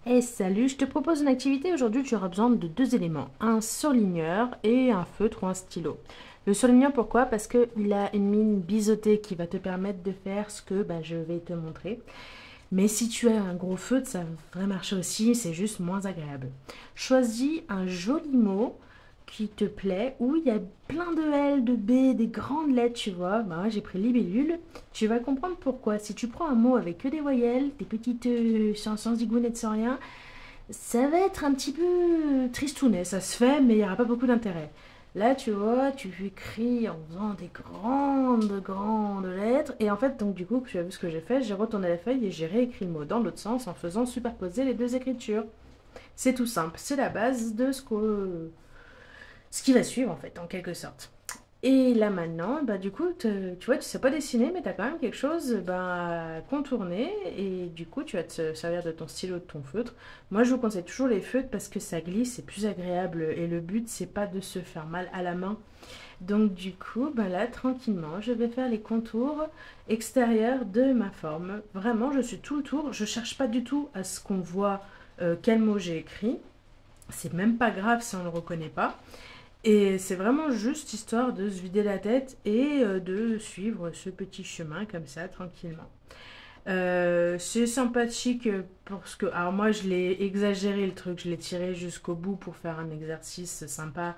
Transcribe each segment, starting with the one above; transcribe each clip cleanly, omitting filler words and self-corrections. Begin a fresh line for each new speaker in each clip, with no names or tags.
Hey salut, je te propose une activité. Aujourd'hui, tu auras besoin de deux éléments, un surligneur et un feutre ou un stylo. Le surligneur, pourquoi? Parce qu'il a une mine biseautée qui va te permettre de faire ce que je vais te montrer. Mais si tu as un gros feutre, ça devrait marcher aussi, c'est juste moins agréable. Choisis un joli mot qui te plaît, où il y a plein de L, de B, des grandes lettres, tu vois. Bah moi j'ai pris libellule. Tu vas comprendre pourquoi. Si tu prends un mot avec que des voyelles, des petites sans zigounettes, sans rien, ça va être un petit peu tristounet, ça se fait, mais il n'y aura pas beaucoup d'intérêt. Là, tu vois, tu écris en faisant des grandes lettres. Et en fait, donc du coup, tu as vu ce que j'ai fait, j'ai retourné la feuille et j'ai réécrit le mot dans l'autre sens en faisant superposer les deux écritures. C'est tout simple, c'est la base de ce qui va suivre en fait, en quelque sorte. Et là maintenant, du coup, tu vois, tu sais pas dessiner, mais tu as quand même quelque chose à contourner. Et du coup, tu vas te servir de ton stylo, de ton feutre. Moi, je vous conseille toujours les feutres parce que ça glisse, c'est plus agréable. Et le but, c'est pas de se faire mal à la main. Donc du coup, là, tranquillement, je vais faire les contours extérieurs de ma forme. Vraiment, je suis tout le tour. Je cherche pas du tout à ce qu'on voit quel mot j'ai écrit. C'est même pas grave si on ne le reconnaît pas. Et c'est vraiment juste histoire de se vider la tête et de suivre ce petit chemin comme ça, tranquillement. C'est sympathique parce que... Alors moi, je l'ai exagéré le truc, je l'ai tiré jusqu'au bout pour faire un exercice sympa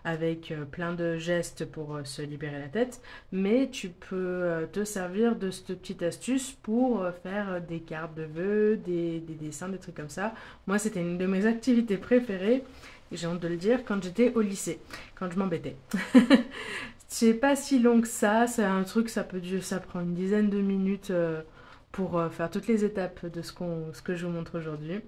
avec plein de gestes pour se libérer la tête. Mais tu peux te servir de cette petite astuce pour faire des cartes de vœux, des dessins, des trucs comme ça. Moi, c'était une de mes activités préférées, j'ai honte de le dire, quand j'étais au lycée, quand je m'embêtais. C'est pas si long que ça, c'est un truc, ça prend une dizaine de minutes pour faire toutes les étapes de ce que je vous montre aujourd'hui.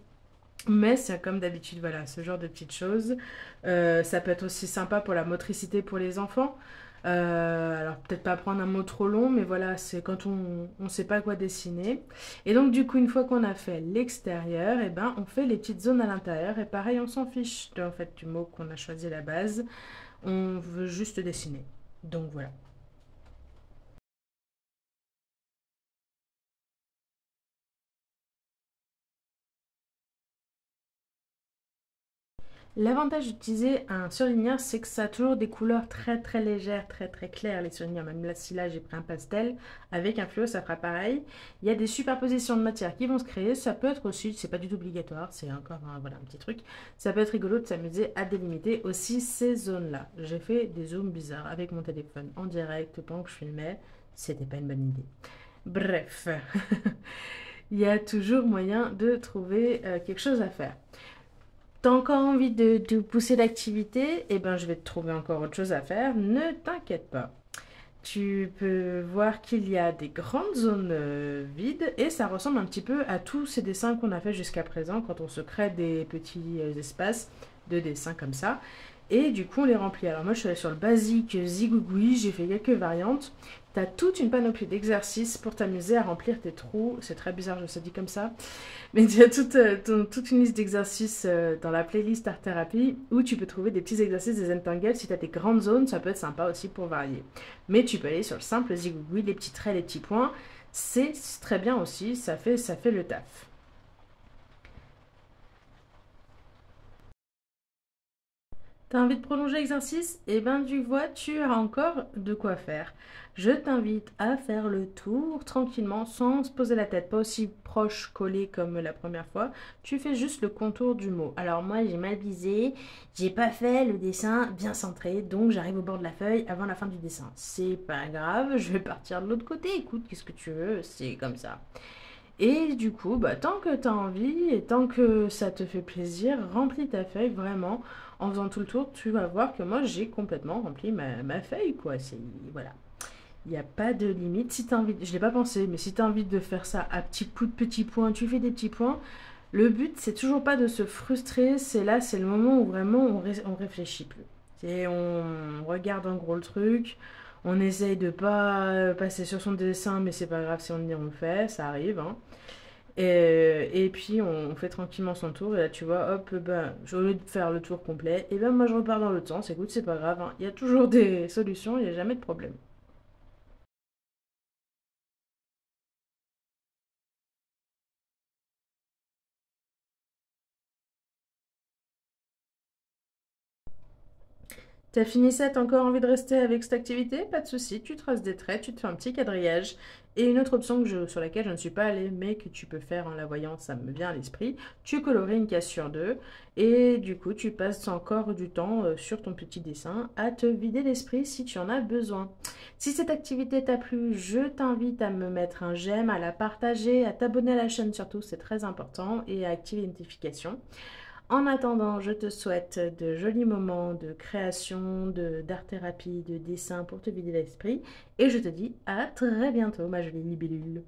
Mais c'est comme d'habitude, voilà, ce genre de petites choses. Ça peut être aussi sympa pour la motricité pour les enfants. Alors peut-être pas prendre un mot trop long, mais voilà, c'est quand on ne sait pas quoi dessiner. Et donc du coup, une fois qu'on a fait l'extérieur, et ben on fait les petites zones à l'intérieur. Et pareil, on s'en fiche en fait du mot qu'on a choisi à la base. On veut juste dessiner. Donc voilà. L'avantage d'utiliser un surligneur, c'est que ça a toujours des couleurs très très légères, très très claires, les surligneurs. Même là, si là j'ai pris un pastel, avec un fluo, ça fera pareil. Il y a des superpositions de matières qui vont se créer. Ça peut être aussi, c'est pas du tout obligatoire, c'est encore voilà, un petit truc. Ça peut être rigolo de s'amuser à délimiter aussi ces zones-là. J'ai fait des zooms bizarres avec mon téléphone en direct pendant que je filmais. C'était pas une bonne idée. Bref, il y a toujours moyen de trouver quelque chose à faire. T'as encore envie de pousser l'activité? Eh ben, je vais te trouver encore autre chose à faire. Ne t'inquiète pas. Tu peux voir qu'il y a des grandes zones vides et ça ressemble un petit peu à tous ces dessins qu'on a fait jusqu'à présent quand on se crée des petits espaces de dessins comme ça. Et du coup, on les remplit. Alors moi, je suis allée sur le basique zigouigoui, j'ai fait quelques variantes. Tu as toute une panoplie d'exercices pour t'amuser à remplir tes trous. C'est très bizarre, je sais dit comme ça. Mais tu as toute une liste d'exercices dans la playlist Art Therapy où tu peux trouver des petits exercices des Zentangle. Si tu as des grandes zones, ça peut être sympa aussi pour varier. Mais tu peux aller sur le simple zigouigoui, les petits traits, les petits points. C'est très bien aussi, ça fait le taf. T'as envie de prolonger l'exercice? Eh ben, tu vois, tu as encore de quoi faire. Je t'invite à faire le tour tranquillement, sans se poser la tête, pas aussi proche, collé comme la première fois. Tu fais juste le contour du mot. Alors moi, j'ai mal visé, j'ai pas fait le dessin bien centré, donc j'arrive au bord de la feuille avant la fin du dessin. C'est pas grave, je vais partir de l'autre côté. Écoute, qu'est-ce que tu veux? C'est comme ça. Et du coup, tant que tu as envie et tant que ça te fait plaisir, remplis ta feuille vraiment. En faisant tout le tour, tu vas voir que moi j'ai complètement rempli ma feuille, quoi. C'est, voilà. Il n'y a pas de limite. Si tu as envie, je ne l'ai pas pensé, mais si tu as envie de faire ça à petits coups de petits points, tu fais des petits points. Le but, c'est toujours pas de se frustrer. C'est là, c'est le moment où vraiment on réfléchit plus. C'est, on regarde en gros le truc. On essaye de pas passer sur son dessin, mais c'est pas grave si on le dit, on le fait, ça arrive. Hein. Et puis on fait tranquillement son tour. Et là, tu vois, hop, au lieu de faire le tour complet, et ben moi je repars dans l'autre sens. Écoute, c'est pas grave. Hein. Il y a toujours des solutions, il n'y a jamais de problème. T'as fini ça, t'as encore envie de rester avec cette activité? Pas de souci, tu traces des traits, tu te fais un petit quadrillage. Et une autre option sur laquelle je ne suis pas allée, mais que tu peux faire en la voyant, ça me vient à l'esprit, tu colories une case sur deux, et du coup tu passes encore du temps sur ton petit dessin à te vider l'esprit si tu en as besoin. Si cette activité t'a plu, je t'invite à me mettre un j'aime, à la partager, à t'abonner à la chaîne surtout, c'est très important, et à activer les notifications. En attendant, je te souhaite de jolis moments de création, d'art-thérapie, de dessin pour te vider l'esprit. Et je te dis à très bientôt, ma jolie libellule.